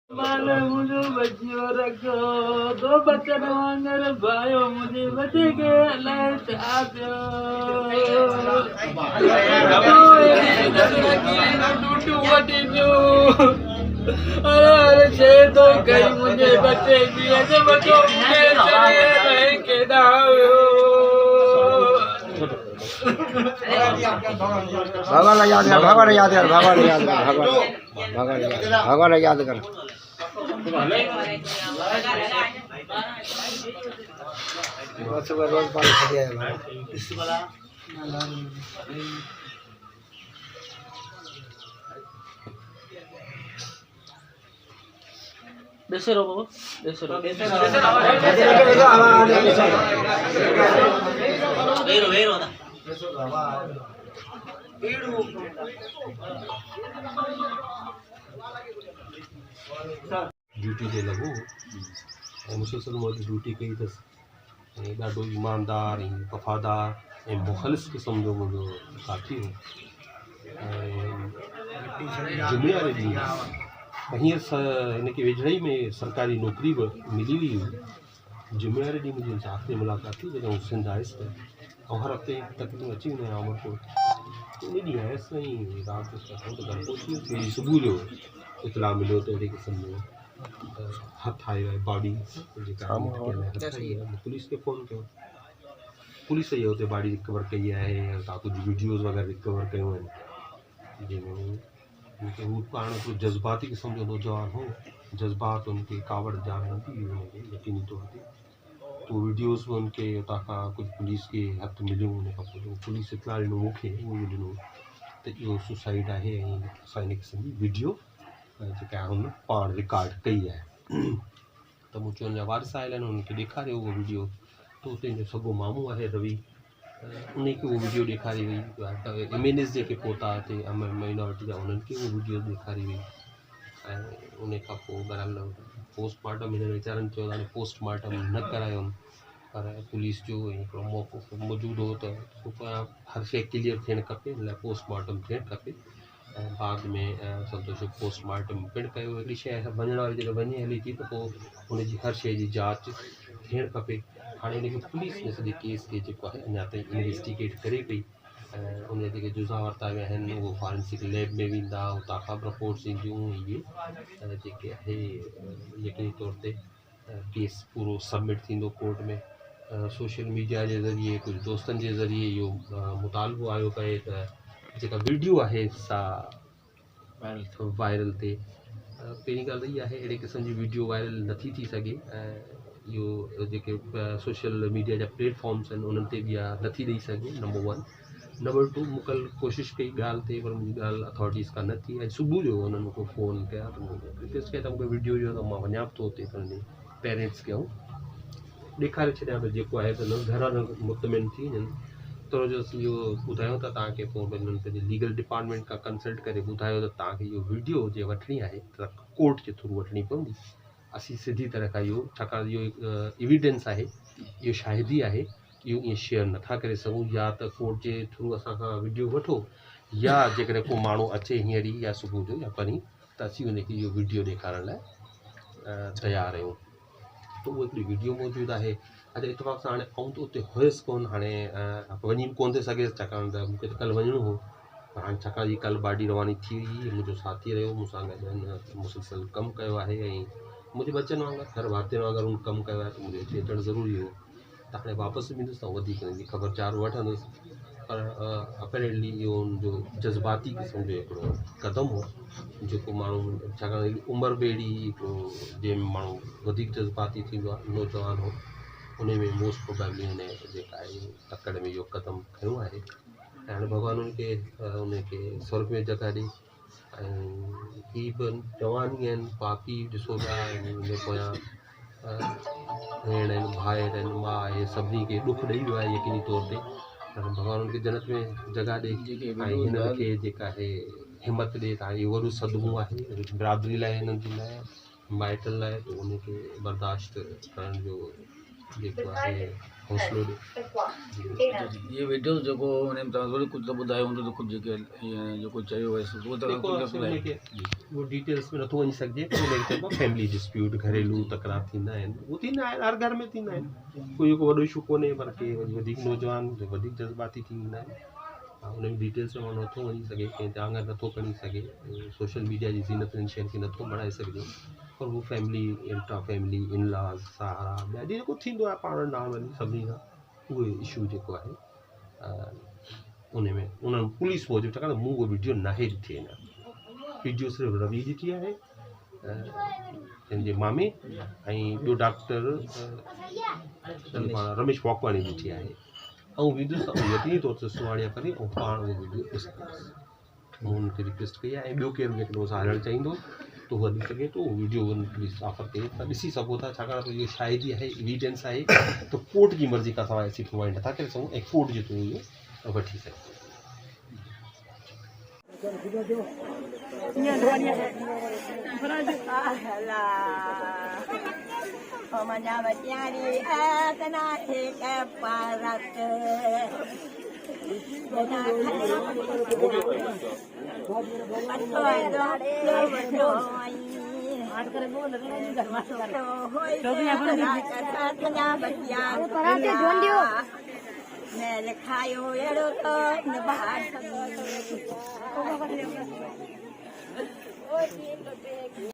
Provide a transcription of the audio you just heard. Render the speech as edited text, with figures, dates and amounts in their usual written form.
माने मुझे बच्चियों रखो दो बच्चन वांगर भाइयों मुझे बच्चे के लाए चाहते अरे अरे छे तो गई मुझे बच्चे दिए जब बच्चों मुझे चले रहे के भगवान याद कर, भगवान याद कर, भगवान याद कर, भगवान याद कर। रोज पानी खा दिया है बेसे रो बाबू बेसे रो वेरो ना ड्यूटी ते लॻो ऐं मुसलसल मां ड्यूटी कई अथसि ऐं ॾाढो ईमानदार ऐं वफ़ादार ऐं मुख़लिस क़िस्म जो मुंहिंजो साथी हो। जुमे वारे ॾींहुं हींअर हिनखे वेझड़ाई में सरकारी नौकिरी बि मिली हुई हुई। जुमे वारे ॾींहुं मुंहिंजी आख़िरी मुलाक़ात थी जॾहिं हू सिंध आयुसि त ऐं हर हफ़्ते तकरीबन अची वेंदो आहियां अमरकोट। उन ॾींहुं आयुसि ऐं राति जो घर पहुची वियुसि। सुबुह जो इतला मिलियो त अहिड़े क़िस्म जो हथु आयो आहे बॉडी जेका पुलिस खे फ़ोन कयो। पुलिस इहो हुते बॉडी रिकवर कई आहे ऐं का कुझु वीडियोज़ वग़ैरह रिकवर कयूं आहिनि जंहिंमें उनखे हू पाण हिकिड़ो जज़्बाती क़िस्म जो नौजवान हो। जज़्बात उनखे कावड़ जान थी हुनखे यकीनी तौर ते तो वीडियोज़ बि उनखे हुतां खां कुझु पुलिस खे हथु मिलियो। उन खां पोइ पुलिस इतला ॾिनो मूंखे उहो बि ॾिनो त इहो सुसाइड आहे ऐं असां इन क़िस्म जी वीडियो जेका हुन पाण रिकॉर्ड कई आहे। त मूं चयो हुनजा वारिस आयल आहिनि उनखे ॾेखारियो उहो वीडियो। त उते जो सॻो मामूं आहे रवि उनखे उहो वीडियो ॾेखारी वई। त इमेनिस जेके पोता हिते माइनॉरिटी जा उन्हनि खे उहो वीडियो ॾेखारी वई ऐं उन खां पोइ बहरहाल पोस्टमार्टम हिन वीचारनि चयो हाणे पोस्टमार्टम न करायो पर पुलिस जो हिकिड़ो मौक़ो मौजूदु हो त हर शइ क्लियर थियणु खपे हिन लाइ पोस्टमार्टम थियणु खपे ऐं बाद में संतोष पोस्टमार्टम पिणु कयो। हिकिड़ी शइ वञण वारी जॾहिं वञे हली थी त पोइ हुनजी हर शइ जी जांच थियणु खपे। हाणे हिनखे पुलिस ने सॼे केस खे जेको आहे अञा ताईं इन्वेस्टिगेट करे पई ऐं उन जेके जुज़ा वरिता विया आहिनि उहो फॉरेंसिक लैब में वेंदा उतां खां रिपोर्ट्स ईंदियूं इहे जेके आहे यकीनी तौर ते केस पूरो सबमिट थींदो कोर्ट में। सोशल मीडिया जे ज़रिए कुझु दोस्तनि जे ज़रिए इहो मुतालबो आयो पए त जेका वीडियो आहे सा वायरल थिए। पहिरीं ॻाल्हि इहा आहे अहिड़े क़िस्म जी वीडियो वायरल नथी थी सघे ऐं इहो जेके सोशल मीडिया जा प्लेटफॉर्म्स आहिनि उन्हनि ते बि इहा नथी ॾेई सघे नंबर 1। नंबर 2 मूंखे कोशिशि कई ॻाल्हि थिए पर मुंहिंजी ॻाल्हि अथॉरिटीज़ खां न थी। ऐं सुबुह जो हुननि मूंखे फ़ोन कया त मूंखे रिक्वेस्ट कया त मूंखे वीडियो ॾियो त मां वञा बि थो हुते पंहिंजे पेरेंट्स खे ॾेखारे छॾियां त जेको आहे त न घर वारा मुतमिन थी वञनि। थोरो जो इहो ॿुधायो त तव्हांखे पोइ हुननि पंहिंजे लीगल डिपार्टमेंट खां कंसल्ट करे ॿुधायो त तव्हांखे इहो वीडियो जे वठणी आहे त कोर्ट जे थ्रू वठणी पवंदी। असीं सिधी तरह खां इहो छाकाणि इहो हिकु एविडेंस आहे इहो शाहिदी आहे इहो ईअं शेयर नथा करे सघूं या त कोर्ट जे थ्रू असां खां वीडियो वठो या जेकॾहिं को माण्हू अचे हींअर ई या सुबुह जो या परीं त असीं हुनखे इहो वीडियो ॾेखारण लाइ तयारु आहियूं। त उहा हिकिड़ी वीडियो मौजूदु आहे। अॼु इतफ़ाक़ सां हाणे आउं त उते हुयुसि कोन हाणे वञी बि कोन थी सघियसि छाकाणि त मूंखे त कल्ह वञिणो हो पर हाणे छाकाणि कल्ह बाडी रवानी थी हुई मुंहिंजो साथी रहियो मूंसां गॾु मुसलसल कमु कयो आहे ऐं मुंहिंजे बचनि वांगुरु हर भातियुनि वांगुरु हुन कमु कयो आहे त मुंहिंजो अचणु ज़रूरी हो। त हाणे वापसि ईंदुसि त वधीक हिनजी ख़बरचार वठंदुसि पर अपरेंटली इहो हुनजो जज़्बाती क़िस्म जो हिकिड़ो क़दमु हो जेको माण्हू छाकाणि उमिरि बि अहिड़ी हिकिड़ो जंहिंमें माण्हू वधीक जज़्बाती थींदो आहे नौजवान हो उन में मोस्ट प्रोबेबली हिन जेका आहे तकड़ में इहो क़दमु खयों आहे ऐं हाणे भॻवानु उनखे स्वर्ग में जॻह ॾे। ऐं हीअ बि जवान ई आहिनि बाक़ी ॾिसो पिया हुन पोयां भेण आहिनि भाइर आहिनि माउ आहे सभिनी खे ॾुख ॾेई वियो आहे यकीनी तौर ते भॻवानु उनखे जन्नत में जॻह ॾे ऐं हिनखे जेका आहे हिमत ॾे त इहो वॾो सदमो आहे बिरादरी लाइ हिननि जे लाइ माइटनि लाइ त उनखे बर्दाश्त करण जो जेको आहे हौसलो ॾे। ये वीडियो जेको हुन में तव्हां थोरी कुझु त ॿुधायो हूंदो त कुझु जेके जेको चयो हुयसि उहो त देखो हुनखे वो डिटेल्स में नथो वञी सघिजे पर हुनखे चइबो आहे फैमिली डिस्प्यूट घरेलू तकरार थींदा आहिनि उहो थींदा आहिनि हर घर में थींदा आहिनि कोई जेको वॾो इशू कोन्हे पर के वधीक नौजवान वधीक जज़्बाती थी वेंदा आहिनि हुन में डिटेल्स में माण्हू नथो वञी सघे कंहिं ते आङुरि नथो खणी सघे सोशल मीडिया जी ज़ीनत इन शयुनि खे नथो बढ़ाए सघिजे पर उहो family intra family in laws सहारा ॿिया जेको थींदो आहे पाण नॉर्मली सभिनी खां उहो इशू जेको आहे उन में उन्हनि पुलिस फ़ौज छाकाणि मूं उहो वीडियो नाहे ॾिठी अञा वीडियो सिर्फ़ु रवि ॾिठी आहे पंहिंजे मामे ऐं ॿियो डॉक्टर पाण रमेश वाकवाणी ॾिठी आहे ऐं वीडियो यकीनी तौर ते सुवाड़िया करे ऐं पाण उहो वीडियो ॾिसंदासीं मूं हुनखे रिक्वेस्ट कई आहे ऐं ॿियो केरु जेकॾहिं उहो हलणु चाहींदो त उहो हली सघे थो उहो वीडियो पुलिस ऑफर कई त ॾिसी सघो था छाकाणि त इहो शायदि आहे एविडेंस आहे त कोर्ट जी मर्ज़ी खां सवाइ असीं प्रोवाइड नथा करे सघूं ऐं कोर्ट जे थ्रू इहो वठी सघे मैं लिखायो एड़ो तो निभाए सभी